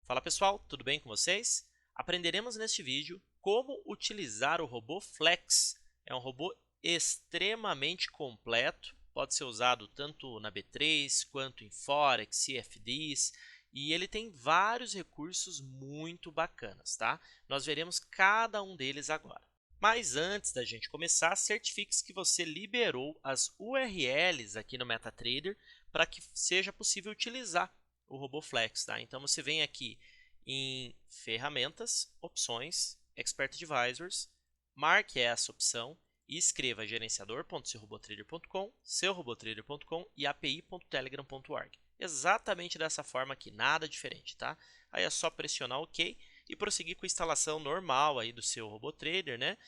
Fala pessoal, tudo bem com vocês? Aprenderemos neste vídeo como utilizar o robô Flex. É um robô extremamente completo, pode ser usado tanto na B3 quanto em Forex, CFDs, e ele tem vários recursos muito bacanas, tá? Nós veremos cada um deles agora. Mas antes da gente começar, certifique-se que você liberou as URLs aqui no MetaTrader para que seja possível utilizar o robô Flex, tá? Então você vem aqui em ferramentas, opções, Expert Advisors, marque essa opção e escreva gerenciador.seurrobotrader.com, seurrobotrader.com e api.telegram.org. Exatamente dessa forma aqui, nada diferente, tá? Aí é só pressionar OK e prosseguir com a instalação normal aí do seu RoboTrader, né?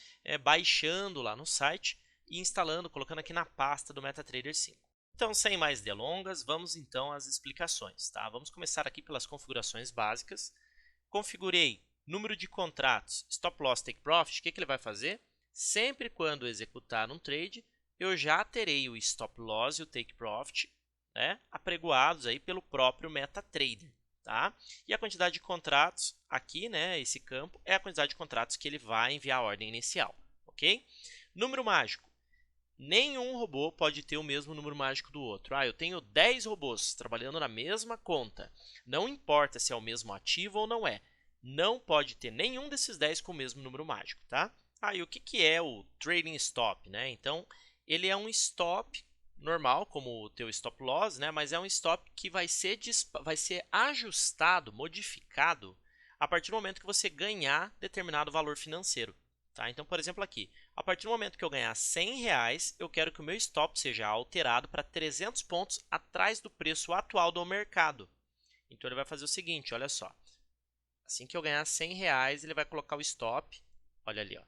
Baixando lá no site e instalando, colocando aqui na pasta do MetaTrader 5. Então, sem mais delongas, vamos então às explicações, tá? Vamos começar aqui pelas configurações básicas. Configurei número de contratos, Stop Loss Take Profit. O que ele vai fazer? Sempre quando executar um trade, eu já terei o Stop Loss e o Take Profit, né, apregoados aí pelo próprio MetaTrader, tá? E a quantidade de contratos aqui, né, esse campo, é a quantidade de contratos que ele vai enviar a ordem inicial, ok? Número mágico. Nenhum robô pode ter o mesmo número mágico do outro. Eu tenho 10 robôs trabalhando na mesma conta. Não importa se é o mesmo ativo ou não é. Não pode ter nenhum desses 10 com o mesmo número mágico, tá? E o que é o Trading Stop, né? Então, ele é um stop normal, como o teu Stop Loss, né? Mas é um stop que vai ser ajustado, modificado, a partir do momento que você ganhar determinado valor financeiro. Tá? Então, por exemplo, aqui, a partir do momento que eu ganhar R$100, eu quero que o meu stop seja alterado para 300 pontos atrás do preço atual do mercado. Então, ele vai fazer o seguinte, olha só. Assim que eu ganhar R$100, ele vai colocar o stop, olha ali, ó,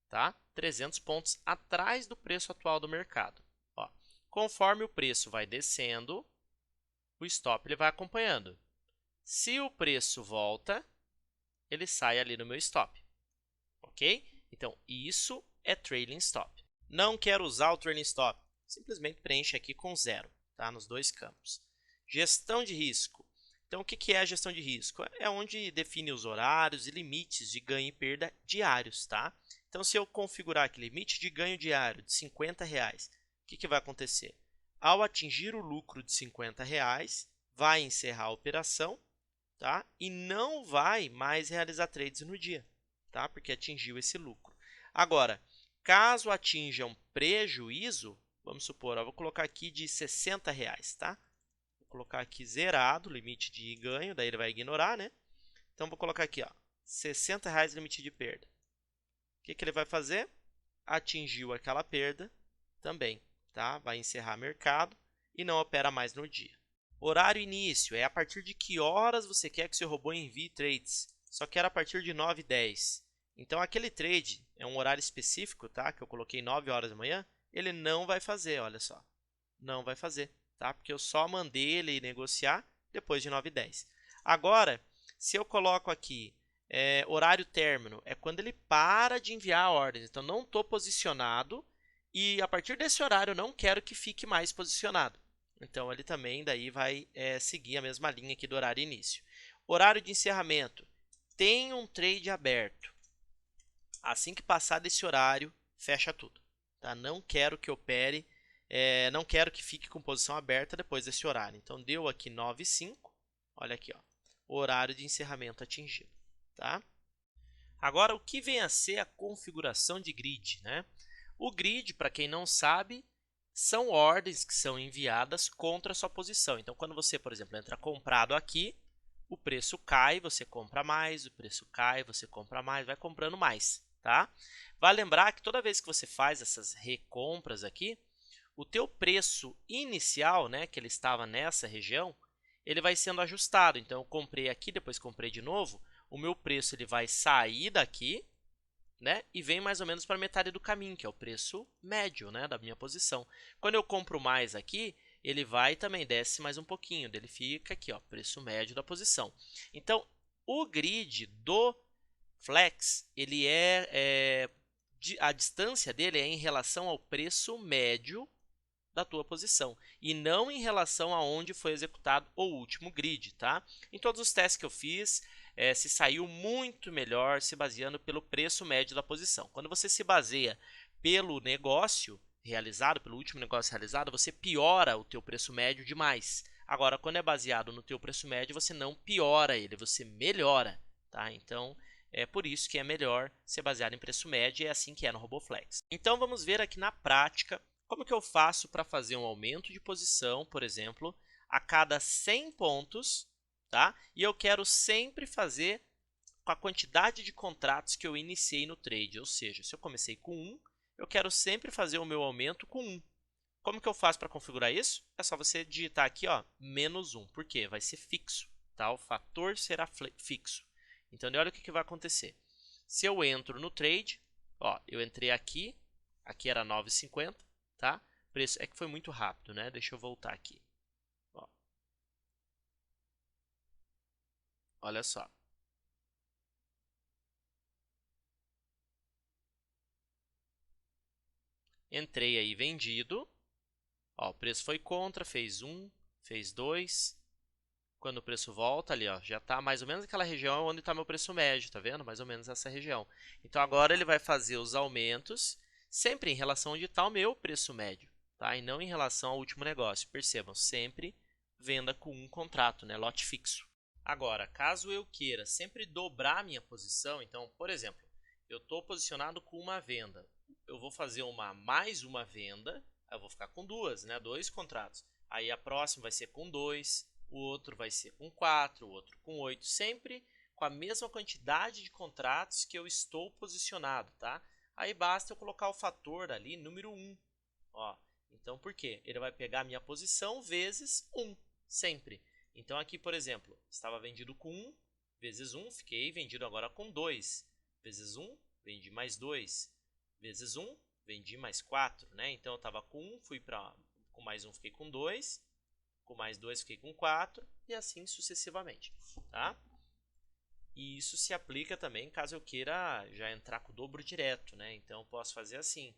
tá? 300 pontos atrás do preço atual do mercado. Ó. Conforme o preço vai descendo, o stop ele vai acompanhando. Se o preço volta, ele sai ali no meu stop, ok? Então, isso é Trailing Stop. Não quero usar o Trailing Stop. Simplesmente preenche aqui com 0, tá? Nos dois campos. Gestão de risco. Então, o que é a gestão de risco? É onde define os horários e limites de ganho e perda diários, tá? Então, se eu configurar aqui limite de ganho diário de R$50, o que vai acontecer? Ao atingir o lucro de R$50, vai encerrar a operação, tá? E não vai mais realizar trades no dia, tá? Porque atingiu esse lucro. Agora, caso atinja um prejuízo, vamos supor, vou colocar aqui de R$60, tá? Vou colocar aqui zerado, limite de ganho, daí ele vai ignorar, né? Então, vou colocar aqui, ó, R$60 limite de perda. O que ele vai fazer? Atingiu aquela perda também, tá? Vai encerrar mercado e não opera mais no dia. Horário início é a partir de que horas você quer que seu robô envie trades. Só quero a partir de 9h10. Então, aquele trade é um horário específico, tá? Que eu coloquei 9 horas da manhã. Ele não vai fazer, olha só. Não vai fazer, tá? Porque eu só mandei ele negociar depois de 9h10. Agora, se eu coloco aqui horário término, é quando ele para de enviar ordens. Então, não estou posicionado e a partir desse horário eu não quero que fique mais posicionado. Então, ele também daí vai seguir a mesma linha aqui do horário início. Horário de encerramento. Tem um trade aberto. Assim que passar desse horário, fecha tudo. Tá? Não quero que opere, não quero que fique com posição aberta depois desse horário. Então, deu aqui 9h05. Olha aqui, ó, horário de encerramento atingido. Tá? Agora, o que vem a ser a configuração de grid, né? O grid, para quem não sabe, são ordens que são enviadas contra a sua posição. Então, quando você, por exemplo, entra comprado aqui, o preço cai, você compra mais, o preço cai, você compra mais, vai comprando mais, tá? Vale lembrar que toda vez que você faz essas recompras aqui, o teu preço inicial, né, que ele estava nessa região, ele vai sendo ajustado. Então, eu comprei aqui, depois comprei de novo, o meu preço ele vai sair daqui, né, e vem mais ou menos para metade do caminho, que é o preço médio, né, da minha posição. Quando eu compro mais aqui, ele vai também desce mais um pouquinho, ele fica aqui, ó, preço médio da posição. Então, o grid do Flex, ele a distância dele é em relação ao preço médio da tua posição e não em relação a onde foi executado o último grid, tá? Em todos os testes que eu fiz, se saiu muito melhor se baseando pelo preço médio da posição. Quando você se baseia pelo negócio realizado, pelo último negócio realizado, você piora o teu preço médio demais. Agora, quando é baseado no teu preço médio, você não piora ele, você melhora, tá? Então, é por isso que é melhor ser baseado em preço médio e é assim que é no RoboFlex. Então, vamos ver aqui na prática como que eu faço para fazer um aumento de posição, por exemplo, a cada 100 pontos, tá? E eu quero sempre fazer com a quantidade de contratos que eu iniciei no trade, ou seja, se eu comecei com 1, eu quero sempre fazer o meu aumento com 1. Como que eu faço para configurar isso? É só você digitar aqui, ó, -1, porque vai ser fixo, tá? O fator será fixo. Então, olha o que vai acontecer. Se eu entro no trade, ó, eu entrei aqui era 9,50, tá? Preço é que foi muito rápido, né? Deixa eu voltar aqui. Ó. Olha só. Entrei aí vendido. Ó, o preço foi contra, fez 1, fez 2. Quando o preço volta ali, ó, já está mais ou menos aquela região onde está meu preço médio, tá vendo? Mais ou menos essa região. Então agora ele vai fazer os aumentos sempre em relação a onde está o meu preço médio, tá? E não em relação ao último negócio. Percebam, sempre venda com um contrato, né? Lote fixo. Agora, caso eu queira sempre dobrar minha posição, então, por exemplo, eu estou posicionado com uma venda, eu vou fazer mais uma venda, eu vou ficar com duas, né? 2 contratos. Aí a próxima vai ser com 2, o outro vai ser com 4, o outro com 8, sempre com a mesma quantidade de contratos que eu estou posicionado, tá? Aí basta eu colocar o fator ali, número 1. Ó, então, por quê? Ele vai pegar a minha posição vezes 1, sempre. Então, aqui, por exemplo, estava vendido com 1, vezes 1, fiquei vendido agora com 2. Vezes 1, vendi mais 2. Vezes 1, vendi mais 4, né? Então, eu estava com 1, fui para com mais 1, fiquei com 2. Com mais 2, fiquei com 4. E assim sucessivamente, tá? E isso se aplica também caso eu queira já entrar com o dobro direto, né? Então, eu posso fazer assim.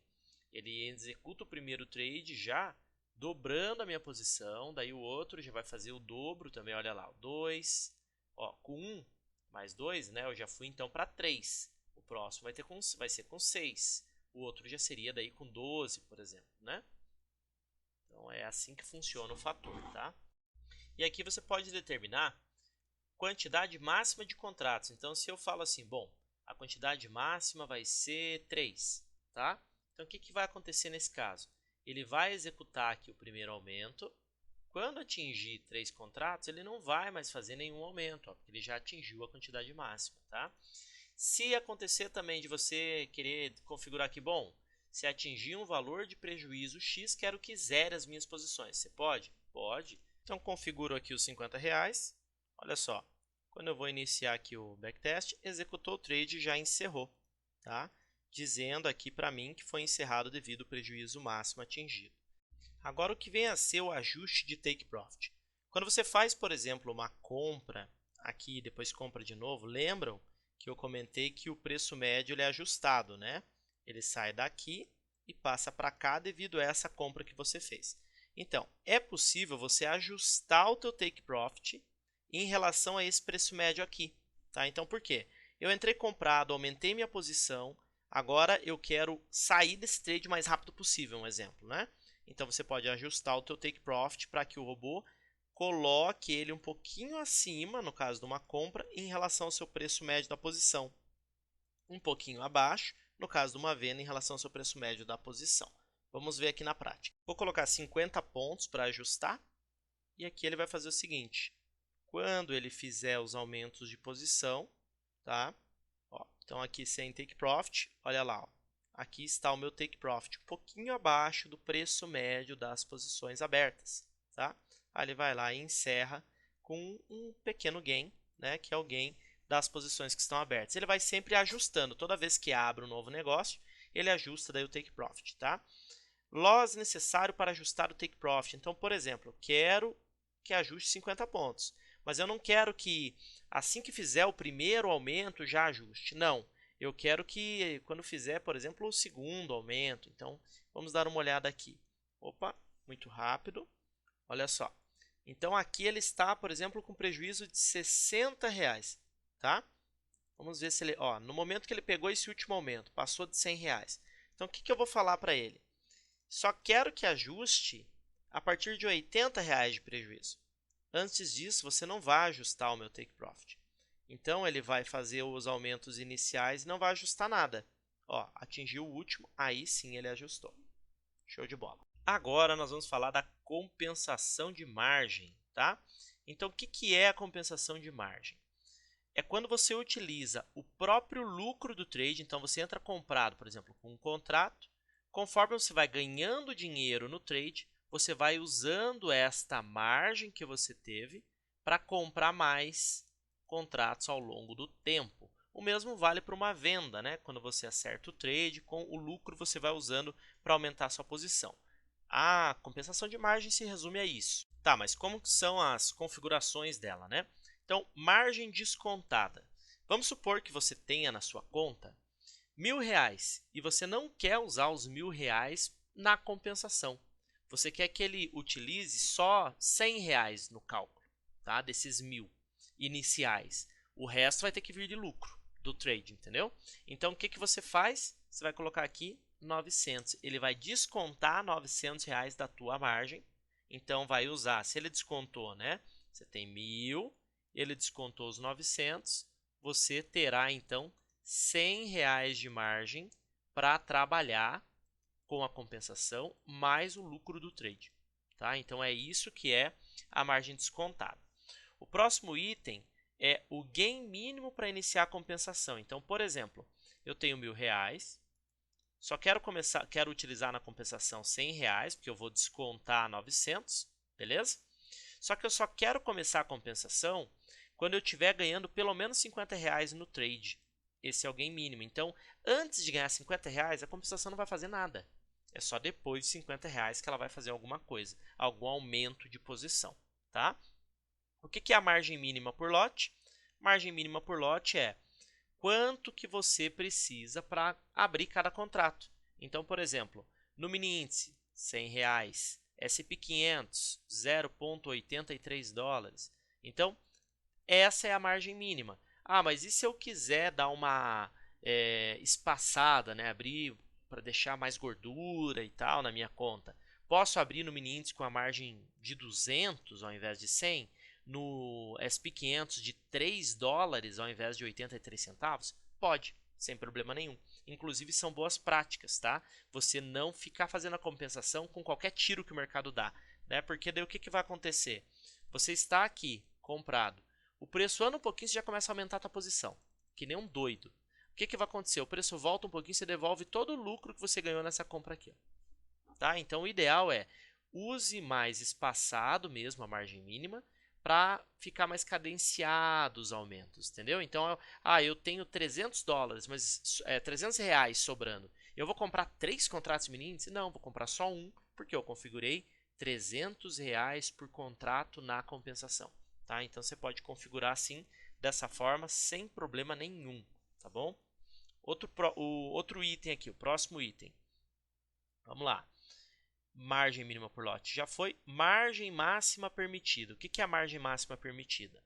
Ele executa o primeiro trade já dobrando a minha posição, daí o outro já vai fazer o dobro também, olha lá, 2, ó, com 1 mais 2, né, eu já fui então para 3, o próximo vai ser com 6, o outro já seria daí com 12, por exemplo, né? Então é assim que funciona o fator, tá? E aqui você pode determinar quantidade máxima de contratos, então se eu falo assim, bom, a quantidade máxima vai ser 3, tá? Então o que vai acontecer nesse caso? Ele vai executar aqui o primeiro aumento. Quando atingir 3 contratos, ele não vai mais fazer nenhum aumento, ó, porque ele já atingiu a quantidade máxima, tá? Se acontecer também de você querer configurar aqui, bom, se atingir um valor de prejuízo X, quero que zere as minhas posições. Você pode? Pode. Então, configuro aqui os R$50. Olha só, quando eu vou iniciar aqui o backtest, executou o trade e já encerrou, tá? Dizendo aqui para mim que foi encerrado devido ao prejuízo máximo atingido. Agora, o que vem a ser o ajuste de take profit? Quando você faz, por exemplo, uma compra aqui e depois compra de novo, lembram que eu comentei que o preço médio ele é ajustado, né? Ele sai daqui e passa para cá devido a essa compra que você fez. Então, é possível você ajustar o teu take profit em relação a esse preço médio aqui, tá? Então, por quê? Eu entrei comprado, aumentei minha posição, agora eu quero sair desse trade o mais rápido possível, um exemplo, né? Então, você pode ajustar o teu take profit para que o robô coloque ele um pouquinho acima, no caso de uma compra, em relação ao seu preço médio da posição. Um pouquinho abaixo, no caso de uma venda, em relação ao seu preço médio da posição. Vamos ver aqui na prática. Vou colocar 50 pontos para ajustar. E aqui ele vai fazer o seguinte. Quando ele fizer os aumentos de posição, tá? Ó, então, aqui sem take profit, olha lá. Ó. Aqui está o meu take profit, um pouquinho abaixo do preço médio das posições abertas, tá? Aí ele vai lá e encerra com um pequeno gain, né? Que é o gain das posições que estão abertas. Ele vai sempre ajustando, toda vez que abre um novo negócio, ele ajusta daí o take profit, tá? Loss necessário para ajustar o take profit. Então, por exemplo, eu quero que ajuste 50 pontos, mas eu não quero que assim que fizer o primeiro aumento já ajuste. Não, eu quero que quando fizer, por exemplo, o segundo aumento. Então, vamos dar uma olhada aqui. Opa, muito rápido. Olha só. Então, aqui ele está, por exemplo, com prejuízo de R$60. tá? Vamos ver se ele, ó, no momento que ele pegou esse último aumento, passou de R$100. Então, o que eu vou falar para ele? Só quero que ajuste a partir de R$80 de prejuízo. Antes disso, você não vai ajustar o meu take profit. Então, ele vai fazer os aumentos iniciais e não vai ajustar nada. Ó, atingiu o último, aí sim ele ajustou. Show de bola. Agora, nós vamos falar da compensação de margem, tá? Então, o que é a compensação de margem? É quando você utiliza o próprio lucro do trade. Então, você entra comprado, por exemplo, com um contrato. Conforme você vai ganhando dinheiro no trade, você vai usando esta margem que você teve para comprar mais contratos ao longo do tempo. O mesmo vale para uma venda, né? Quando você acerta o trade, com o lucro você vai usando para aumentar a sua posição. A compensação de margem se resume a isso. Tá, mas como são as configurações dela, né? Então, margem descontada. Vamos supor que você tenha na sua conta R$1.000 e você não quer usar os R$1.000 na compensação. Você quer que ele utilize só R$100 no cálculo, tá? Desses 1.000 iniciais. O resto vai ter que vir de lucro do trade, entendeu? Então, o que você faz? Você vai colocar aqui 900. Ele vai descontar R$900 da tua margem. Então, vai usar, se ele descontou, né? Você tem 1.000, ele descontou os 900, você terá, então, R$100 de margem para trabalhar com a compensação mais o lucro do trade. Tá? Então, é isso que é a margem descontada. O próximo item é o gain mínimo para iniciar a compensação. Então, por exemplo, eu tenho R$1.000, só quero utilizar na compensação R$100, porque eu vou descontar 900, beleza? Só que eu só quero começar a compensação quando eu estiver ganhando pelo menos R$50 no trade. Esse é o gain mínimo. Então, antes de ganhar R$50, a compensação não vai fazer nada. É só depois de R$50 que ela vai fazer alguma coisa, algum aumento de posição, tá? O que é a margem mínima por lote? Margem mínima por lote é quanto que você precisa para abrir cada contrato. Então, por exemplo, no mini índice, R$100, SP500, 0,83 dólares. Então, essa é a margem mínima. Ah, mas e se eu quiser dar uma espaçada, né? Abrir para deixar mais gordura e tal na minha conta? Posso abrir no mini índice com a margem de 200 ao invés de 100? No SP500 de 3 dólares ao invés de 83 centavos? Pode, sem problema nenhum. Inclusive são boas práticas, tá? Você não ficar fazendo a compensação com qualquer tiro que o mercado dá, né? Porque daí o que vai acontecer? Você está aqui comprado, o preço anda um pouquinho, você já começa a aumentar a tua posição, que nem um doido. O que vai acontecer? O preço volta um pouquinho, você devolve todo o lucro que você ganhou nessa compra aqui. Tá? Então, o ideal é use mais espaçado mesmo a margem mínima para ficar mais cadenciado os aumentos, entendeu? Então, eu tenho 300 dólares, mas R$300 sobrando. Eu vou comprar 3 contratos mini índice? Não, vou comprar só um, porque eu configurei R$300 por contrato na compensação. Tá? Então, você pode configurar assim, dessa forma, sem problema nenhum. Tá bom? Outro item aqui, o próximo item. Vamos lá. Margem mínima por lote já foi. Margem máxima permitida. O que é a margem máxima permitida?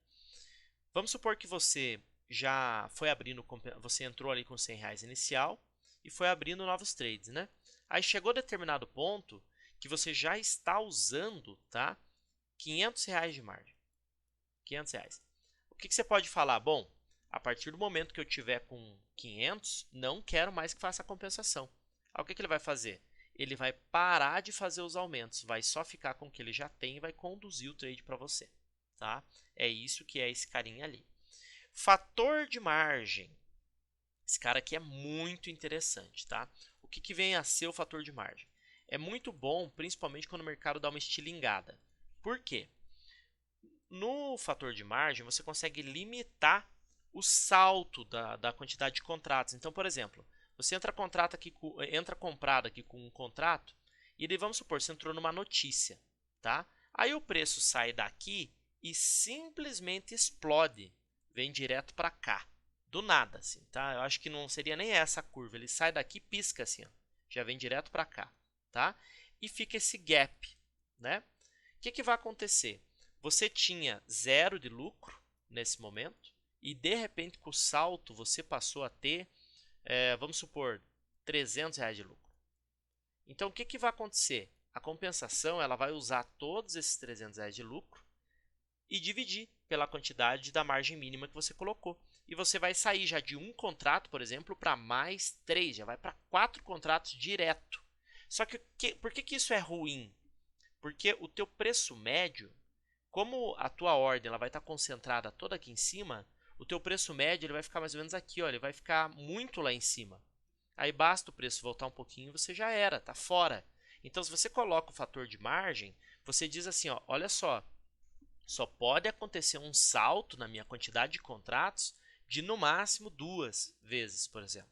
Vamos supor que você já foi abrindo, você entrou ali com R$100 inicial e foi abrindo novos trades, né? Aí chegou a determinado ponto que você já está usando, tá? R$500 de margem. R$500. O que você pode falar? Bom, a partir do momento que eu tiver com 500, não quero mais que faça a compensação. Aí o que ele vai fazer? Ele vai parar de fazer os aumentos, vai só ficar com o que ele já tem e vai conduzir o trade para você. Tá? É isso que é esse carinha ali. Fator de margem. Esse cara aqui é muito interessante. Tá? O que vem a ser o fator de margem? É muito bom, principalmente quando o mercado dá uma estilingada. Por quê? No fator de margem, você consegue limitar o salto da quantidade de contratos. Então, por exemplo, você entra comprado aqui com um contrato e daí vamos supor, você entrou numa notícia, tá? Aí o preço sai daqui e simplesmente explode, vem direto para cá, do nada, assim, tá? Eu acho que não seria nem essa a curva, ele sai daqui e pisca assim, ó, já vem direto para cá, tá? E fica esse gap, né? O que vai acontecer? Você tinha 0 de lucro nesse momento e de repente com o salto você passou a ter, vamos supor, R$300 de lucro. Então o que vai acontecer? A compensação ela vai usar todos esses R$300 de lucro e dividir pela quantidade da margem mínima que você colocou. E você vai sair já de um contrato, por exemplo, para mais 3, já vai para 4 contratos direto. Só que por que isso é ruim? Porque o teu preço médio, como a tua ordem ela vai estar concentrada toda aqui em cima, o teu preço médio ele vai ficar mais ou menos aqui, ó, ele vai ficar muito lá em cima. Aí basta o preço voltar um pouquinho e você já era, tá fora. Então, se você coloca o fator de margem, você diz assim, ó, olha só pode acontecer um salto na minha quantidade de contratos de no máximo 2 vezes, por exemplo.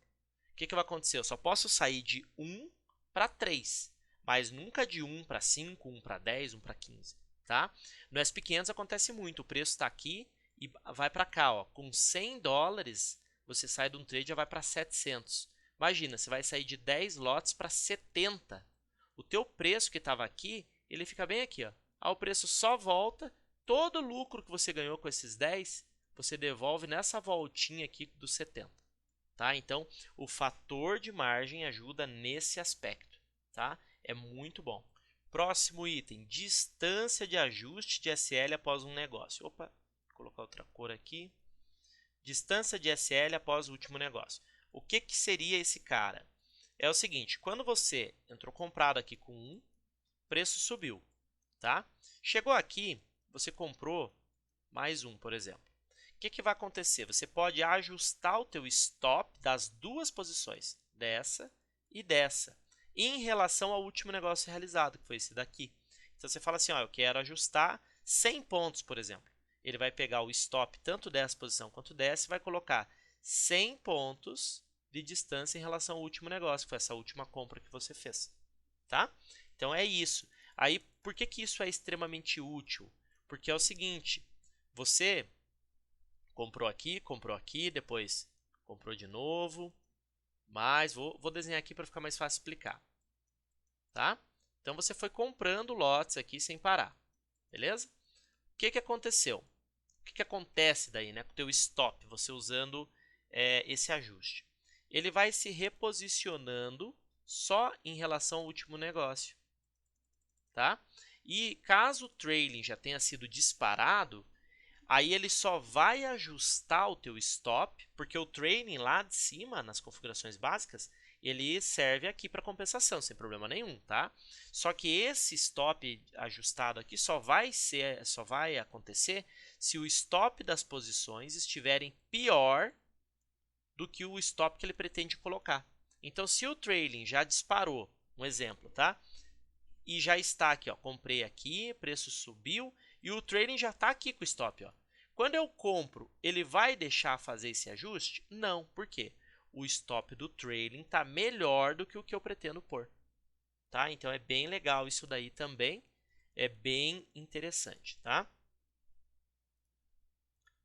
O que vai acontecer? Eu só posso sair de 1 para 3, mas nunca de 1 para 5, 1 para 10, 1 para 15. Tá? No SP500 acontece muito, o preço está aqui e vai para cá. Ó. Com $100, você sai de um trade e já vai para 700. Imagina, você vai sair de 10 lotes para 70. O teu preço que estava aqui, ele fica bem aqui. Ó. Aí o preço só volta. Todo o lucro que você ganhou com esses 10, você devolve nessa voltinha aqui dos 70. Tá? Então, o fator de margem ajuda nesse aspecto. Tá? É muito bom. Próximo item, distância de ajuste de SL após um negócio. Opa, vou colocar outra cor aqui. Distância de SL após o último negócio. O que seria esse cara? É o seguinte, quando você entrou comprado aqui com 1, preço subiu. Tá? Chegou aqui, você comprou mais um, por exemplo. O que vai acontecer? Você pode ajustar o teu stop das duas posições, dessa e dessa, em relação ao último negócio realizado, que foi esse daqui. Então você fala assim, ó, eu quero ajustar 100 pontos, por exemplo. Ele vai pegar o stop tanto dessa posição quanto dessa e vai colocar 100 pontos de distância em relação ao último negócio, que foi essa última compra que você fez. Tá? Então é isso. Aí, por que isso é extremamente útil? Porque é o seguinte, você comprou aqui, depois comprou de novo, mas vou desenhar aqui para ficar mais fácil explicar. Tá? Então, você foi comprando lotes aqui sem parar, beleza? O que aconteceu? O que acontece daí, né, com o teu stop, você usando esse ajuste? Ele vai se reposicionando só em relação ao último negócio. Tá? E caso o trailing já tenha sido disparado, aí ele só vai ajustar o teu stop, porque o trailing lá de cima, nas configurações básicas, ele serve aqui para compensação, sem problema nenhum, tá? Só que esse stop ajustado aqui só vai acontecer se o stop das posições estiverem pior do que o stop que ele pretende colocar. Então, se o trailing já disparou, um exemplo, tá? E já está aqui, ó, comprei aqui, preço subiu e o trailing já está aqui com o stop. Ó. Quando eu compro, ele vai deixar fazer esse ajuste? Não, por quê? O stop do trailing está melhor do que o que eu pretendo pôr. Tá? Então é bem legal isso daí também, é bem interessante. Tá?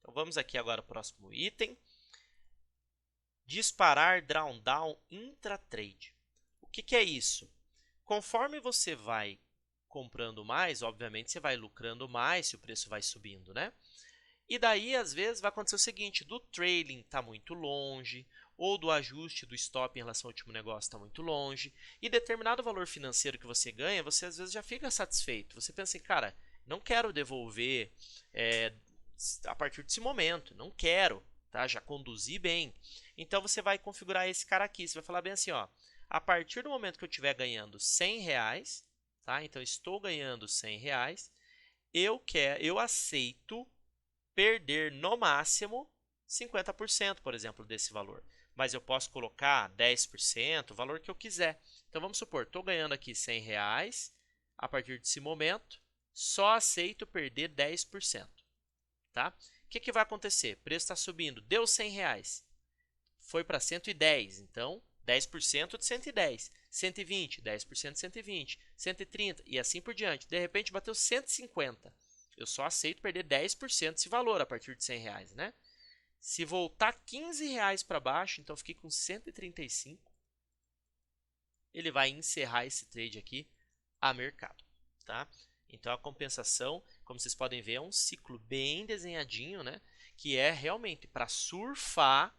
Então vamos aqui agora ao próximo item. Disparar drawdown intratrade. O que é isso? Conforme você vai comprando mais, obviamente você vai lucrando mais se o preço vai subindo, né? E daí, às vezes, vai acontecer o seguinte, do trailing está muito longe, ou do ajuste do stop em relação ao último negócio está muito longe, e determinado valor financeiro que você ganha, você às vezes já fica satisfeito. Você pensa assim, cara, não quero devolver a partir desse momento, não quero, tá? Já conduzi bem. Então, você vai configurar esse cara aqui, você vai falar bem assim, ó, a partir do momento que eu estiver ganhando R$100, tá? Então, estou ganhando R$100, eu aceito perder no máximo 50%, por exemplo, desse valor. Mas eu posso colocar 10%, o valor que eu quiser. Então, vamos supor, estou ganhando aqui R$100, a partir desse momento, só aceito perder 10%. Tá? O que vai acontecer? O preço está subindo, deu R$100, foi para 110, então 10% de 110, 120, 10% de 120, 130 e assim por diante. De repente bateu 150. Eu só aceito perder 10% desse valor a partir de R$100, né? Se voltar R$15 para baixo, então fiquei com 135. Ele vai encerrar esse trade aqui a mercado, tá? Então a compensação, como vocês podem ver, é um ciclo bem desenhadinho, né? que é realmente para surfar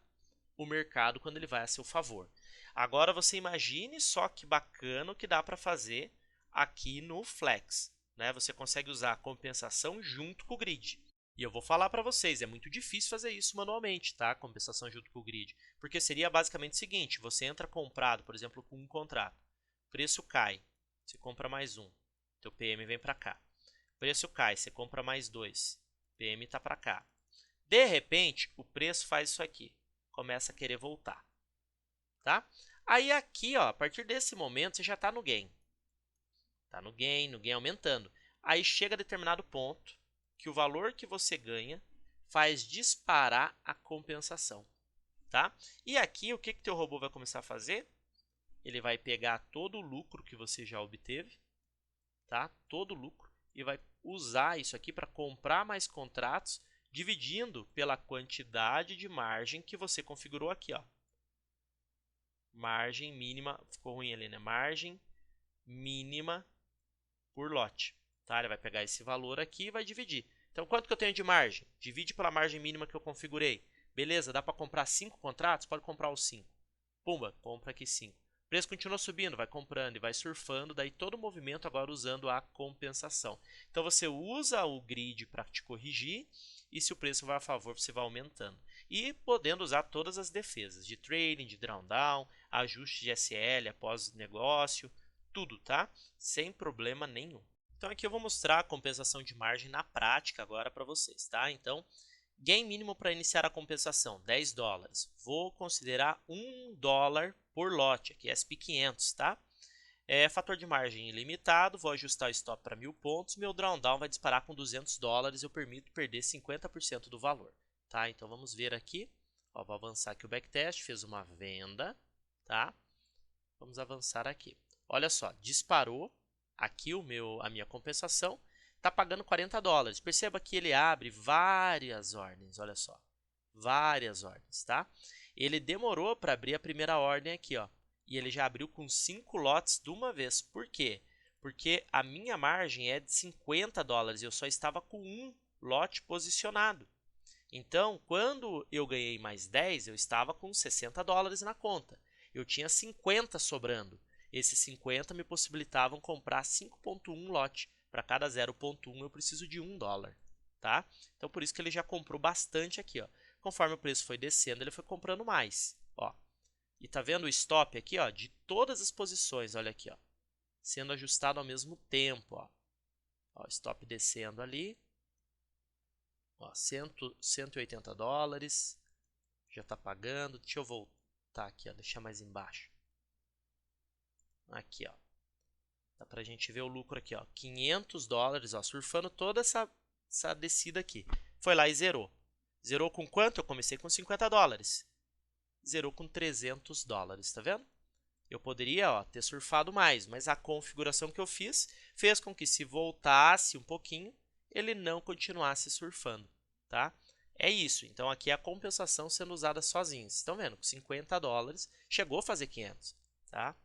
o mercado quando ele vai a seu favor. Agora você imagine só que bacana o que dá para fazer aqui no Flex, né? Você consegue usar a compensação junto com o grid. E eu vou falar para vocês, é muito difícil fazer isso manualmente, tá? Compensação junto com o grid. Porque seria basicamente o seguinte, você entra comprado, por exemplo, com um contrato. O preço cai, você compra mais um. Teu PM vem para cá. O preço cai, você compra mais dois. O PM está para cá. De repente, o preço faz isso aqui. Começa a querer voltar. Tá? Aí aqui, ó, a partir desse momento, você já está no gain. Está no gain aumentando. Aí chega a determinado ponto que o valor que você ganha faz disparar a compensação. Tá? E aqui, o que o teu robô vai começar a fazer? Ele vai pegar todo o lucro que você já obteve, tá? Todo o lucro, e vai usar isso aqui para comprar mais contratos, dividindo pela quantidade de margem que você configurou aqui, ó. Margem mínima, ficou ruim ali, né? Margem mínima por lote, tá? Ele vai pegar esse valor aqui e vai dividir. Então, quanto que eu tenho de margem? Divide pela margem mínima que eu configurei. Beleza, dá para comprar 5 contratos? Pode comprar os 5. Pumba, compra aqui 5. O preço continua subindo, vai comprando e vai surfando, daí todo o movimento agora usando a compensação. Então você usa o grid para te corrigir e se o preço vai a favor, você vai aumentando. E podendo usar todas as defesas, de trading, de drawdown, ajuste de SL após negócio, tudo, tá? Sem problema nenhum. Então aqui eu vou mostrar a compensação de margem na prática agora para vocês, tá? Então, gain mínimo para iniciar a compensação, $10. Vou considerar $1 por lote, aqui SP500, tá? Fator de margem ilimitado, vou ajustar o stop para 1000 pontos, meu drawdown vai disparar com $200, eu permito perder 50% do valor, tá? Então vamos ver aqui, ó, vou avançar aqui o backtest, fez uma venda, tá? Vamos avançar aqui. Olha só, disparou aqui a minha compensação, está pagando $40. Perceba que ele abre várias ordens, olha só, várias ordens, tá? Ele demorou para abrir a primeira ordem aqui, ó, e ele já abriu com 5 lotes de uma vez. Por quê? Porque a minha margem é de $50 e eu só estava com um lote posicionado. Então, quando eu ganhei mais 10, eu estava com $60 na conta. Eu tinha 50 sobrando. Esses 50 me possibilitavam comprar 5.1 lote. Para cada 0.1 eu preciso de $1, tá? Então por isso que ele já comprou bastante aqui, ó. Conforme o preço foi descendo, ele foi comprando mais, ó. E tá vendo o stop aqui, ó, de todas as posições, olha aqui, ó, sendo ajustado ao mesmo tempo, ó. Ó, stop descendo ali. Ó, $180. Já tá pagando. Deixa eu voltar aqui, ó, deixar mais embaixo. Aqui, ó. Dá pra gente ver o lucro aqui, ó, $500, ó, surfando toda essa descida aqui. Foi lá e zerou. Zerou com quanto? Eu comecei com $50. Zerou com $300, tá vendo? Eu poderia, ó, ter surfado mais, mas a configuração que eu fiz fez com que se voltasse um pouquinho, ele não continuasse surfando, tá? É isso. Então aqui é a compensação sendo usada sozinha. Vocês estão vendo? Com $50 chegou a fazer 500, tá?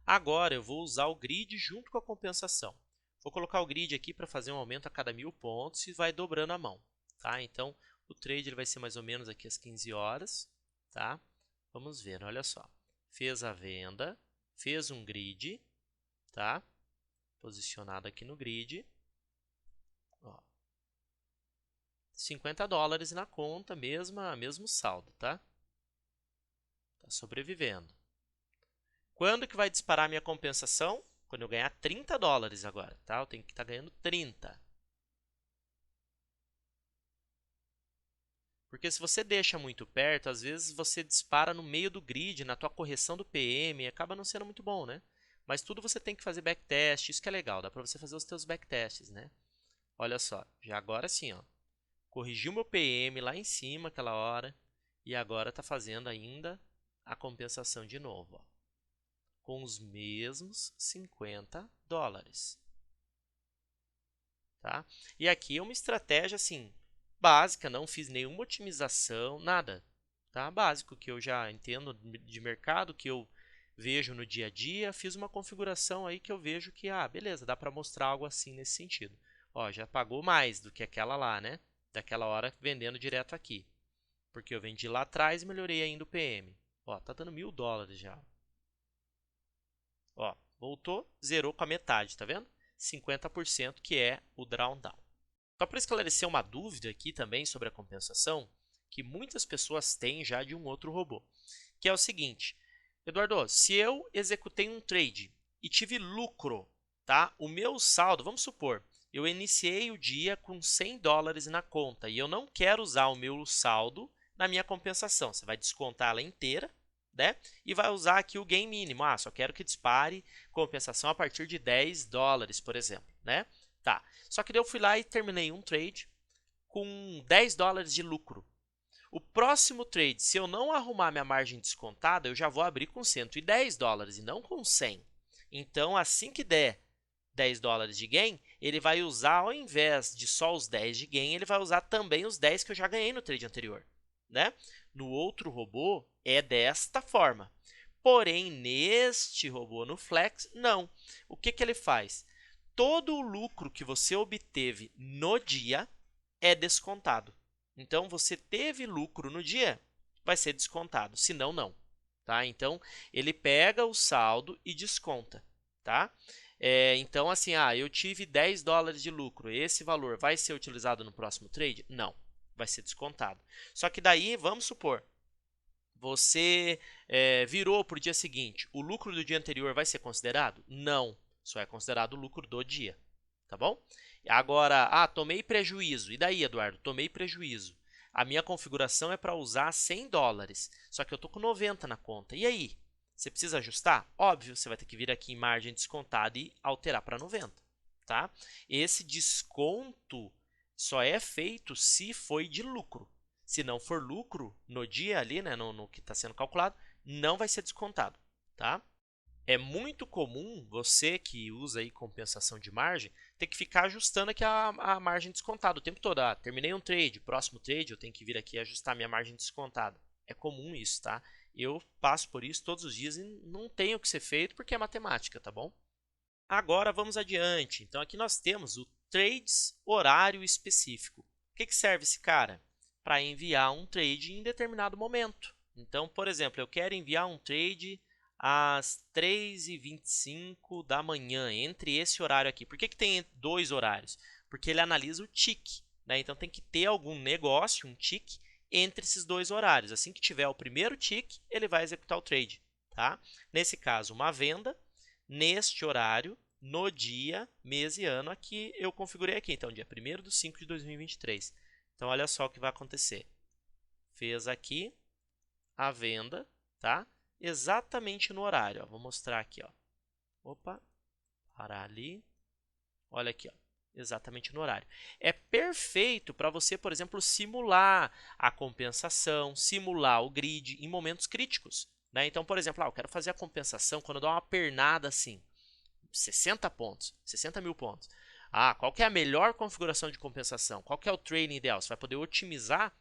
Agora eu vou usar o grid junto com a compensação. Vou colocar o grid aqui para fazer um aumento a cada 1000 pontos e vai dobrando a mão, tá? Então o trade ele vai ser mais ou menos aqui às 15 horas, tá? Vamos ver, olha só. Fez a venda, fez um grid, tá? Posicionado aqui no grid. Ó. $50 na conta, mesmo saldo, tá? Tá sobrevivendo. Quando que vai disparar a minha compensação? Quando eu ganhar $30 agora, tá? Eu tenho que estar ganhando 30. Porque se você deixa muito perto, às vezes você dispara no meio do grid, na tua correção do PM, e acaba não sendo muito bom, né? Mas tudo você tem que fazer backtest, isso que é legal, dá para você fazer os teus backtests, né? Olha só, já agora sim, ó. Corrigiu meu PM lá em cima aquela hora, e agora está fazendo ainda a compensação de novo, ó, com os mesmos $50, tá? E aqui é uma estratégia assim básica, não fiz nenhuma otimização, nada, tá? Básico que eu já entendo de mercado, que eu vejo no dia a dia, fiz uma configuração aí que eu vejo que, beleza, dá para mostrar algo assim nesse sentido. Ó, já pagou mais do que aquela lá, né? daquela hora vendendo direto aqui. Porque eu vendi lá atrás e melhorei ainda o PM. Ó, tá dando $1.000 já. Ó, voltou, zerou com a metade, tá vendo? 50% que é o drawdown. Só para esclarecer uma dúvida aqui também sobre a compensação, que muitas pessoas têm já de um outro robô, que é o seguinte: Eduardo, se eu executei um trade e tive lucro, tá? O meu saldo, vamos supor, eu iniciei o dia com $100 na conta e eu não quero usar o meu saldo na minha compensação. Você vai descontar ela inteira, né? E vai usar aqui o gain mínimo. Ah, só quero que dispare compensação a partir de $10, por exemplo, né? Tá. Só que daí eu fui lá e terminei um trade com $10 de lucro. O próximo trade, se eu não arrumar minha margem descontada, eu já vou abrir com $110 e não com 100. Então, assim que der $10 de gain, ele vai usar, ao invés de só os 10 de gain, ele vai usar também os 10 que eu já ganhei no trade anterior, né? No outro robô é desta forma. Porém, neste robô, no Flex, não. O que ele faz? Todo o lucro que você obteve no dia é descontado. Então, você teve lucro no dia, vai ser descontado, senão não. Tá? Então, ele pega o saldo e desconta. Tá? Então, assim, eu tive $10 de lucro, esse valor vai ser utilizado no próximo trade? Não, vai ser descontado. Só que daí, vamos supor, você virou para o dia seguinte, o lucro do dia anterior vai ser considerado? Não, só é considerado o lucro do dia. Tá bom? Agora, tomei prejuízo. E daí, Eduardo? Tomei prejuízo. A minha configuração é para usar $100, só que eu estou com 90 na conta. E aí? Você precisa ajustar? Óbvio, você vai ter que vir aqui em margem descontada e alterar para 90. Tá? Esse desconto só é feito se foi de lucro. Se não for lucro no dia ali, né, no que está sendo calculado, não vai ser descontado. Tá? É muito comum você que usa aí compensação de margem ter que ficar ajustando aqui a margem descontada o tempo todo. Terminei um trade, próximo trade eu tenho que vir aqui ajustar minha margem descontada. É comum isso, tá? Eu passo por isso todos os dias e não tem o que ser feito porque é matemática, tá bom? Agora vamos adiante. Então aqui nós temos o trades horário específico. O que serve esse cara? Para enviar um trade em determinado momento. Então, por exemplo, eu quero enviar um trade às 3h25 da manhã, entre esse horário aqui. Por que tem dois horários? Porque ele analisa o tick, né? Então tem que ter algum negócio, um tick, entre esses dois horários. Assim que tiver o primeiro tick, ele vai executar o trade. Tá? Nesse caso, uma venda, neste horário, no dia, mês e ano aqui eu configurei aqui. Então, dia 1º de 5 de 2023. Então, olha só o que vai acontecer. Fez aqui a venda, tá? Exatamente no horário. Ó. Vou mostrar aqui. Ó. Opa, parar ali. Olha aqui, ó. Exatamente no horário. É perfeito para você, por exemplo, simular a compensação, simular o grid em momentos críticos. Né? Então, por exemplo, eu quero fazer a compensação quando eu dou uma pernada assim, 60 pontos, 60 mil pontos. Qual que é a melhor configuração de compensação? Qual que é o trading ideal? Você vai poder otimizar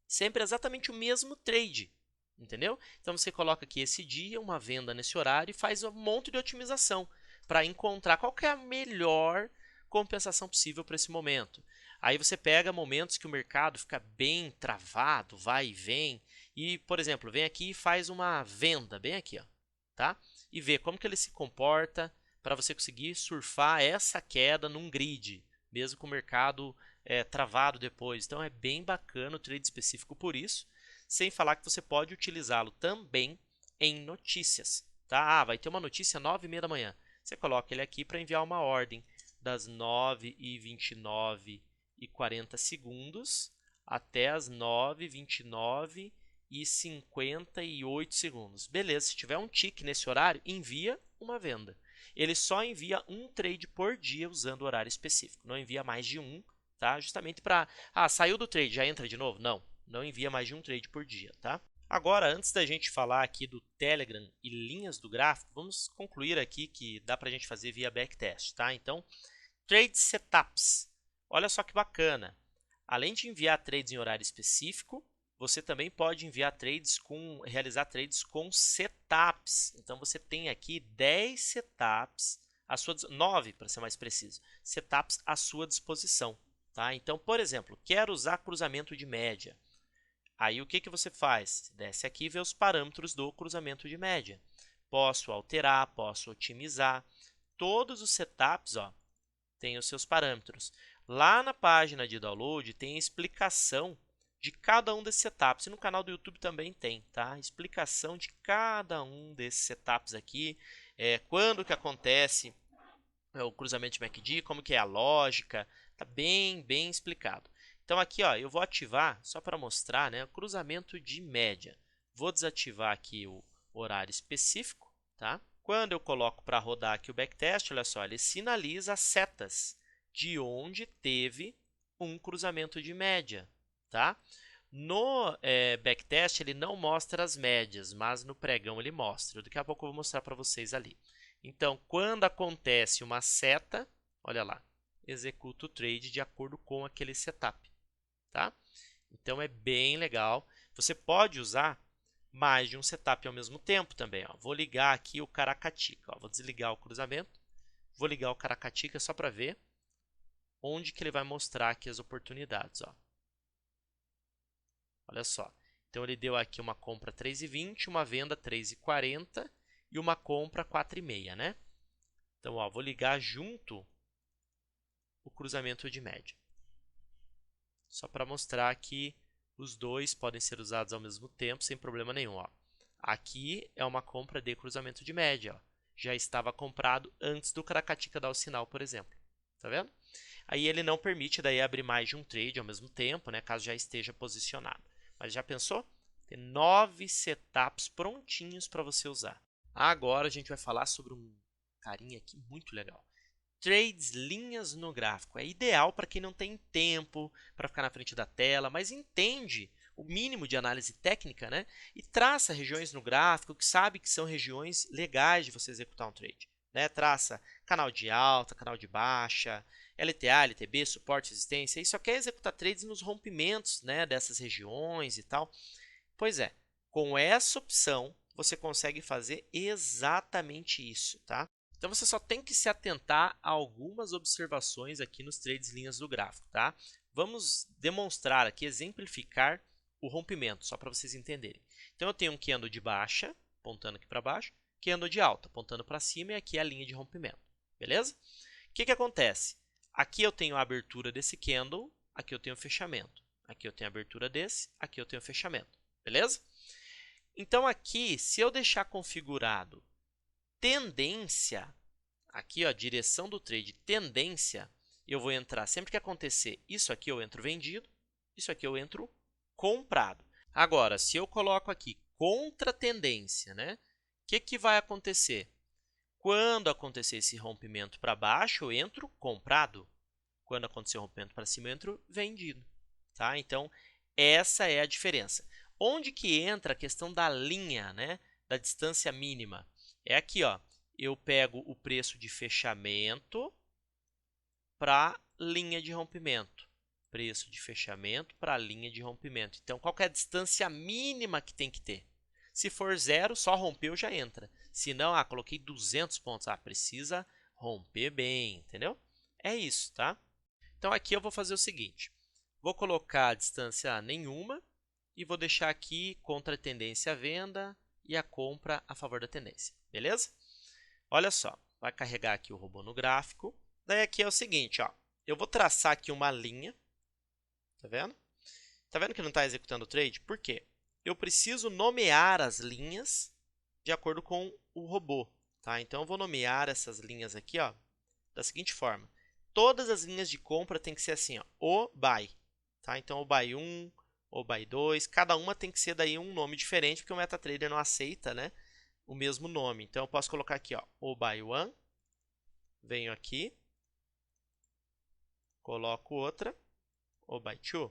sempre exatamente o mesmo trade. Entendeu? Então você coloca aqui esse dia, uma venda nesse horário e faz um monte de otimização para encontrar qual que é a melhor compensação possível para esse momento. Aí você pega momentos que o mercado fica bem travado, vai e vem, e, por exemplo, vem aqui e faz uma venda, bem aqui, ó, tá? E vê como que ele se comporta para você conseguir surfar essa queda num grid, mesmo com o mercado travado depois. Então é bem bacana o trade específico por isso. Sem falar que você pode utilizá-lo também em notícias. Tá? Vai ter uma notícia 9h30 da manhã. Você coloca ele aqui para enviar uma ordem das 9h29 e 40 segundos até as 9h29 e 58 segundos. Beleza, se tiver um tique nesse horário, envia uma venda. Ele só envia um trade por dia usando o horário específico. Não envia mais de um, tá? Justamente para... saiu do trade, já entra de novo? Não envia mais de um trade por dia, tá? Agora, antes da gente falar aqui do Telegram e linhas do gráfico, vamos concluir aqui que dá para a gente fazer via backtest, tá? Então, Trade Setups. Olha só que bacana. Além de enviar trades em horário específico, você também pode realizar trades com setups. Então, você tem aqui 10 setups, 9 para ser mais preciso, setups à sua disposição. Tá? Então, por exemplo, quero usar cruzamento de média. Aí o que você faz? Desce aqui e vê os parâmetros do cruzamento de média. Posso alterar, posso otimizar. Todos os setups têm os seus parâmetros. Lá na página de download tem a explicação de cada um desses setups. E no canal do YouTube também tem, tá? Explicação de cada um desses setups aqui. Quando que acontece o cruzamento de MACD, como que é a lógica. Tá bem explicado. Então aqui eu vou ativar, só para mostrar, né, o cruzamento de média. Vou desativar aqui o horário específico, tá? Quando eu coloco para rodar aqui o backtest, olha só, ele sinaliza as setas de onde teve um cruzamento de média, tá? No backtest ele não mostra as médias, mas no pregão ele mostra. Daqui a pouco eu vou mostrar para vocês ali. Então, quando acontece uma seta, olha lá, executa o trade de acordo com aquele setup, tá? Então é bem legal. Você pode usar mais de um setup ao mesmo tempo também. Vou ligar aqui o Caracatica. Vou desligar o cruzamento. Vou ligar o Caracatica só para ver onde que ele vai mostrar aqui as oportunidades. Olha só. Então ele deu aqui uma compra 3,20, uma venda 3,40 e uma compra 4,6, né? Então, vou ligar junto o cruzamento de média. Só para mostrar que os dois podem ser usados ao mesmo tempo, sem problema nenhum. Aqui é uma compra de cruzamento de média. Já estava comprado antes do Caracatica dar o sinal, por exemplo. Tá vendo? Aí ele não permite daí abrir mais de um trade ao mesmo tempo, né, caso já esteja posicionado. Mas já pensou? Tem 9 setups prontinhos para você usar. Agora a gente vai falar sobre um carinha aqui muito legal. Trades linhas no gráfico. É ideal para quem não tem tempo para ficar na frente da tela, mas entende o mínimo de análise técnica, né? E traça regiões no gráfico que sabe que são regiões legais de você executar um trade. Né? Traça canal de alta, canal de baixa, LTA, LTB, suporte, resistência. E só quer executar trades nos rompimentos, né, dessas regiões e tal. Pois é, com essa opção você consegue fazer exatamente isso, tá? Então você só tem que se atentar a algumas observações aqui nos trades linhas do gráfico, tá? Vamos demonstrar aqui, exemplificar o rompimento, só para vocês entenderem. Então eu tenho um candle de baixa, apontando aqui para baixo, candle de alta, apontando para cima, e aqui é a linha de rompimento, beleza? O que acontece? Aqui eu tenho a abertura desse candle, aqui eu tenho o fechamento. Aqui eu tenho a abertura desse, aqui eu tenho o fechamento, beleza? Então aqui, se eu deixar configurado tendência, aqui direção do trade, tendência, eu vou entrar, sempre que acontecer isso aqui eu entro vendido, isso aqui eu entro comprado. Agora, se eu coloco aqui contra tendência, né? O que vai acontecer? Quando acontecer esse rompimento para baixo, eu entro comprado. Quando acontecer o rompimento para cima, eu entro vendido. Tá? Então, essa é a diferença. Onde que entra a questão da linha, né? Da distância mínima? É aqui, eu pego o preço de fechamento para linha de rompimento. Preço de fechamento para linha de rompimento. Então, qual que é a distância mínima que tem que ter? Se for 0, só rompeu, já entra. Se não, coloquei 200 pontos. Precisa romper bem, entendeu? É isso, tá? Então, aqui eu vou fazer o seguinte. Vou colocar a distância nenhuma e vou deixar aqui contra a tendência à venda e a compra a favor da tendência. Beleza? Olha só, vai carregar aqui o robô no gráfico. Daí aqui é o seguinte, eu vou traçar aqui uma linha. Tá vendo? Tá vendo que não está executando o trade? Por quê? Eu preciso nomear as linhas de acordo com o robô. Tá? Então, eu vou nomear essas linhas aqui da seguinte forma. Todas as linhas de compra tem que ser assim, o buy. Tá? Então, o buy 1, o buy 2, cada uma tem que ser daí um nome diferente, porque o MetaTrader não aceita, né, o mesmo nome. Então, eu posso colocar aqui, o buy 1, venho aqui, coloco outra, o buy 2,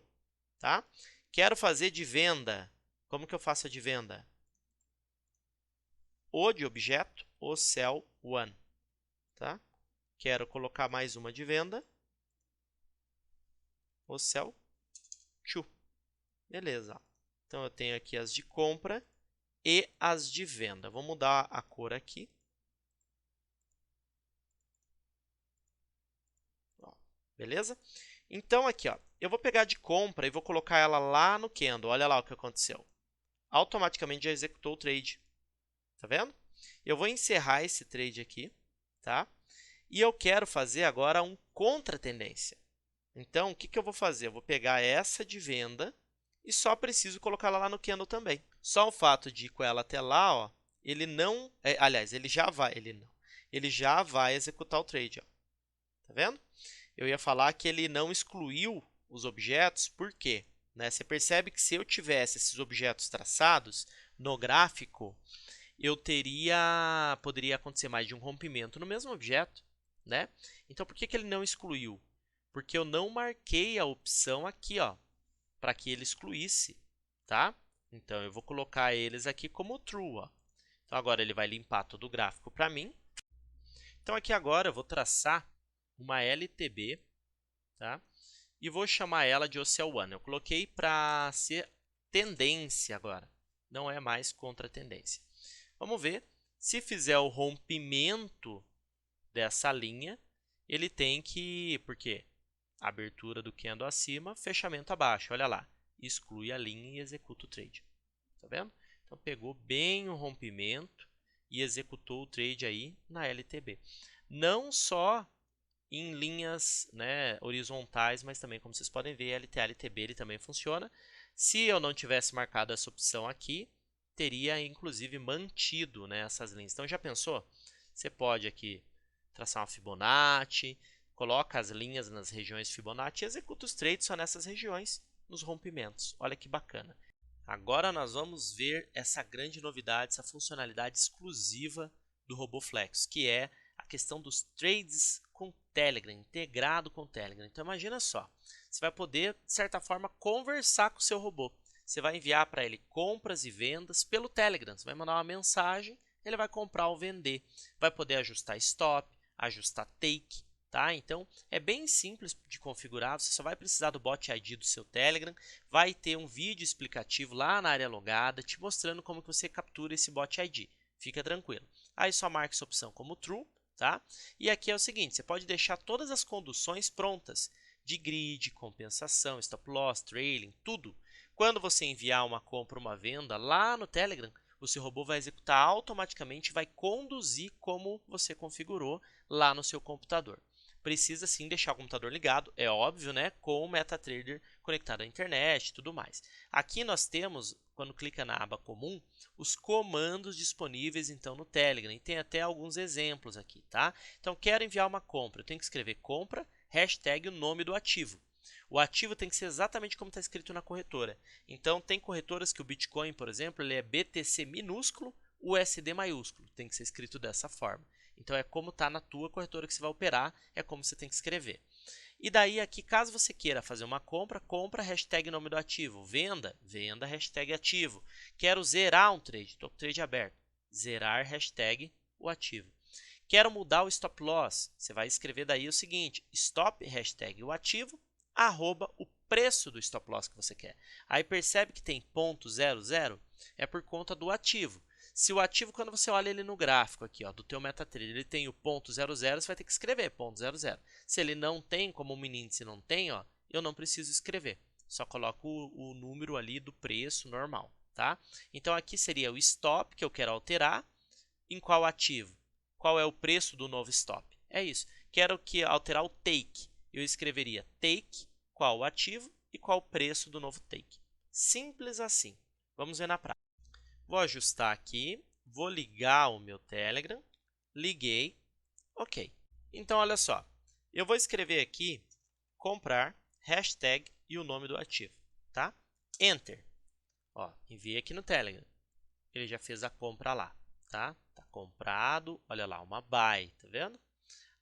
tá? Quero fazer de venda. Como que eu faço a de venda? O de objeto, o sell 1, tá? Quero colocar mais uma de venda, o sell 2. Beleza. Então, eu tenho aqui as de compra e as de venda. Vou mudar a cor aqui. Beleza? Então, aqui, ó, eu vou pegar de compra e vou colocar ela lá no candle. Olha lá o que aconteceu. Automaticamente já executou o trade. Tá vendo? Eu vou encerrar esse trade aqui, tá? E eu quero fazer agora um contra-tendência. Então, o que eu vou fazer? Eu vou pegar essa de venda e só preciso colocar ela lá no candle também. Só o fato de ir com ela até lá, ó, ele não... aliás, ele já vai executar o trade. Ó. Tá vendo? Eu ia falar que ele não excluiu os objetos, por quê? Né? Você percebe que se eu tivesse esses objetos traçados no gráfico, poderia acontecer mais de um rompimento no mesmo objeto, né? Então, por que ele não excluiu? Porque eu não marquei a opção aqui, ó, para que ele excluísse, tá? Então, eu vou colocar eles aqui como true, ó. Então, agora ele vai limpar todo o gráfico para mim. Então, aqui agora eu vou traçar uma LTB, tá? E vou chamar ela de OCL1. Eu coloquei para ser tendência agora, não é mais contra-tendência. Vamos ver, se fizer o rompimento dessa linha, ele tem que, porque abertura do candle acima, fechamento abaixo, olha lá, exclui a linha e executa o trade. Tá vendo? Então, pegou bem o rompimento e executou o trade aí na LTB. Não só em linhas, né, horizontais, mas também, como vocês podem ver, LTA, LTB ele também funciona. Se eu não tivesse marcado essa opção aqui, teria inclusive mantido, né, essas linhas. Então, já pensou? Você pode aqui traçar uma Fibonacci, coloca as linhas nas regiões Fibonacci e executa os trades só nessas regiões, nos rompimentos. Olha que bacana. Agora nós vamos ver essa grande novidade, essa funcionalidade exclusiva do RoboFlex, que é a questão dos trades com Telegram, integrado com Telegram. Então, imagina só, você vai poder, de certa forma, conversar com o seu robô. Você vai enviar para ele compras e vendas pelo Telegram. Você vai mandar uma mensagem, ele vai comprar ou vender. Vai poder ajustar stop, ajustar take. Tá? Então, é bem simples de configurar. Você só vai precisar do bot ID do seu Telegram. Vai ter um vídeo explicativo lá na área logada, te mostrando como que você captura esse bot ID. Fica tranquilo. Aí só marca essa opção como true. Tá? E aqui é o seguinte, você pode deixar todas as conduções prontas, de grid, compensação, stop loss, trailing, tudo. Quando você enviar uma compra ou uma venda lá no Telegram, o seu robô vai executar automaticamente, vai conduzir como você configurou lá no seu computador. Precisa sim deixar o computador ligado, é óbvio, né, com o MetaTrader conectado à internet e tudo mais. Aqui nós temos, quando clica na aba comum, os comandos disponíveis então no Telegram, e tem até alguns exemplos aqui, tá? Então, quero enviar uma compra, eu tenho que escrever compra, hashtag o nome do ativo. O ativo tem que ser exatamente como está escrito na corretora. Então, tem corretoras que o Bitcoin, por exemplo, ele é BTC minúsculo, USD maiúsculo, tem que ser escrito dessa forma. Então, é como está na tua corretora que você vai operar, é como você tem que escrever. E daí aqui, caso você queira fazer uma compra, compra, hashtag nome do ativo. Venda, venda, hashtag ativo. Quero zerar um trade, estou com o trade aberto. Zerar, hashtag o ativo. Quero mudar o stop loss. Você vai escrever daí o seguinte, stop, hashtag o ativo, arroba o preço do stop loss que você quer. Aí percebe que tem ponto 00? É por conta do ativo. Se o ativo, quando você olha ele no gráfico aqui, ó, do teu MetaTrader, ele tem o ponto 00, você vai ter que escrever ponto 00. Se ele não tem, como o mini índice não tem, ó, eu não preciso escrever. Só coloco o número ali do preço normal, tá? Então, aqui seria o stop, que eu quero alterar. Em qual ativo? Qual é o preço do novo stop? É isso. Quero alterar o take. Eu escreveria take, qual o ativo e qual o preço do novo take. Simples assim. Vamos ver na prática. Vou ajustar aqui, vou ligar o meu Telegram, liguei, ok. Então, olha só, eu vou escrever aqui, comprar, hashtag e o nome do ativo, tá? Enter. Ó, enviei aqui no Telegram, ele já fez a compra lá, tá? Tá comprado, olha lá, uma buy, tá vendo?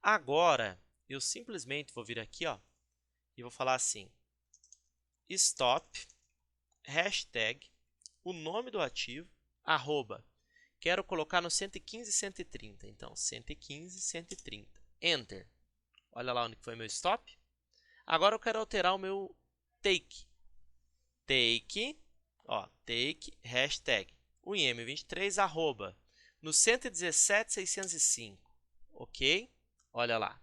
Agora, eu simplesmente vou vir aqui, ó, e vou falar assim, stop, hashtag, o nome do ativo, arroba, quero colocar no 115, 130. Então, 115, 130. Enter. Olha lá onde foi meu stop. Agora eu quero alterar o meu take. Take, ó, take, hashtag, o IM23, arroba, no 117, 605. Ok? Olha lá.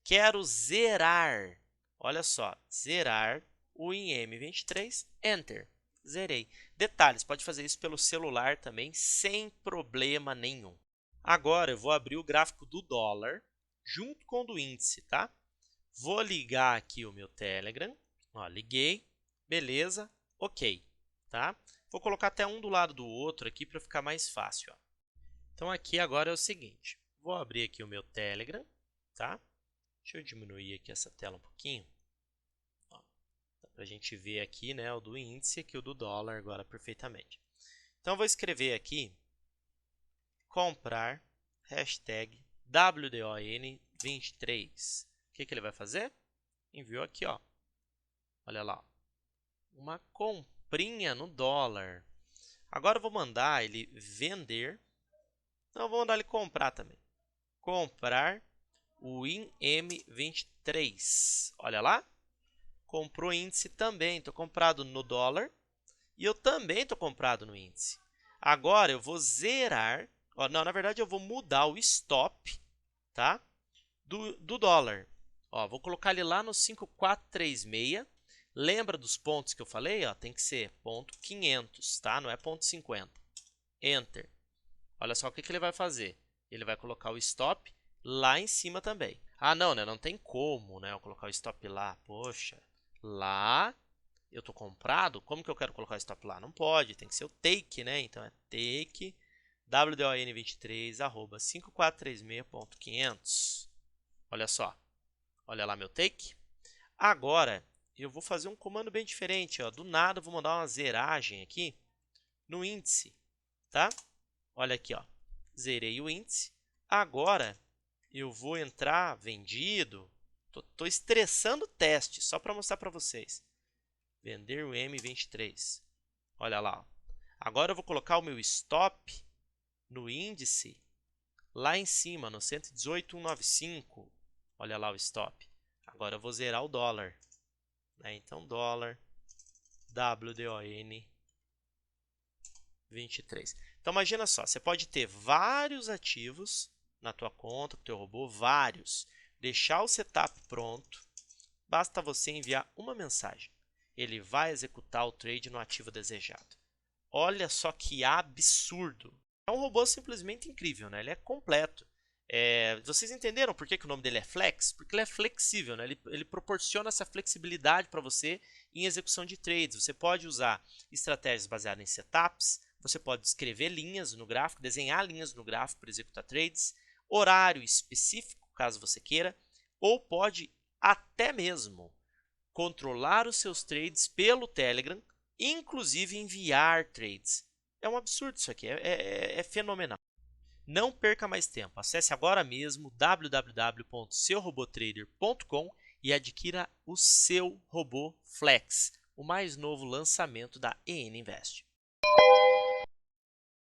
Quero zerar. Olha só, zerar o IM23, Enter. Zerei. Detalhes, pode fazer isso pelo celular também, sem problema nenhum. Agora, eu vou abrir o gráfico do dólar junto com o do índice, tá? Vou ligar aqui o meu Telegram. Ó, liguei. Beleza. Ok. Tá? Vou colocar até um do lado do outro aqui para ficar mais fácil. Ó. Então, aqui agora é o seguinte. Vou abrir aqui o meu Telegram. Tá? Deixa eu diminuir aqui essa tela um pouquinho. Para a gente ver aqui, né, o do índice e aqui o do dólar agora perfeitamente. Então, eu vou escrever aqui comprar, hashtag WDON23. O que ele vai fazer? Enviou aqui, ó. Olha lá, uma comprinha no dólar. Agora eu vou mandar ele vender. Não, eu vou mandar ele comprar também. Comprar o IM23. Olha lá. Comprou índice também. Estou comprado no dólar. E eu também estou comprado no índice. Agora eu vou zerar. Ó, não, na verdade eu vou mudar o stop, tá? Do dólar. Ó, vou colocar ele lá no 5436. Lembra dos pontos que eu falei? Ó, tem que ser ponto 500, tá? Não é ponto 50. Enter. Olha só o que ele vai fazer. Ele vai colocar o stop lá em cima também. Ah, não, né? Não tem como, né? Eu colocar o stop lá. Poxa, lá eu estou comprado. Como que eu quero colocar o stop lá? Não pode, tem que ser o take, né? Então é take WDON23 arroba 5436.500. Olha só. Olha lá meu take. Agora, eu vou fazer um comando bem diferente. Ó. Do nada, eu vou mandar uma zeragem aqui no índice. Tá? Olha aqui, ó. Zerei o índice. Agora, eu vou entrar vendido. Estou estressando o teste, só para mostrar para vocês. Vender o M23. Olha lá. Ó. Agora, eu vou colocar o meu stop no índice lá em cima, no 118,195. Olha lá o stop. Agora eu vou zerar o dólar. Então, dólar WDON 23. Então, imagina só, você pode ter vários ativos na tua conta, no teu robô, vários. Deixar o setup pronto, basta você enviar uma mensagem. Ele vai executar o trade no ativo desejado. Olha só que absurdo! É um robô simplesmente incrível, né? Ele é completo. Vocês entenderam por que o nome dele é Flex? Porque ele é flexível, né? Ele proporciona essa flexibilidade para você em execução de trades. Você pode usar estratégias baseadas em setups, você pode escrever linhas no gráfico, desenhar linhas no gráfico para executar trades, horário específico, caso você queira, ou pode até mesmo controlar os seus trades pelo Telegram, inclusive enviar trades. É um absurdo isso aqui, é fenomenal. Não perca mais tempo, acesse agora mesmo www.seurobottrader.com e adquira o seu robô Flex, o mais novo lançamento da EN Invest.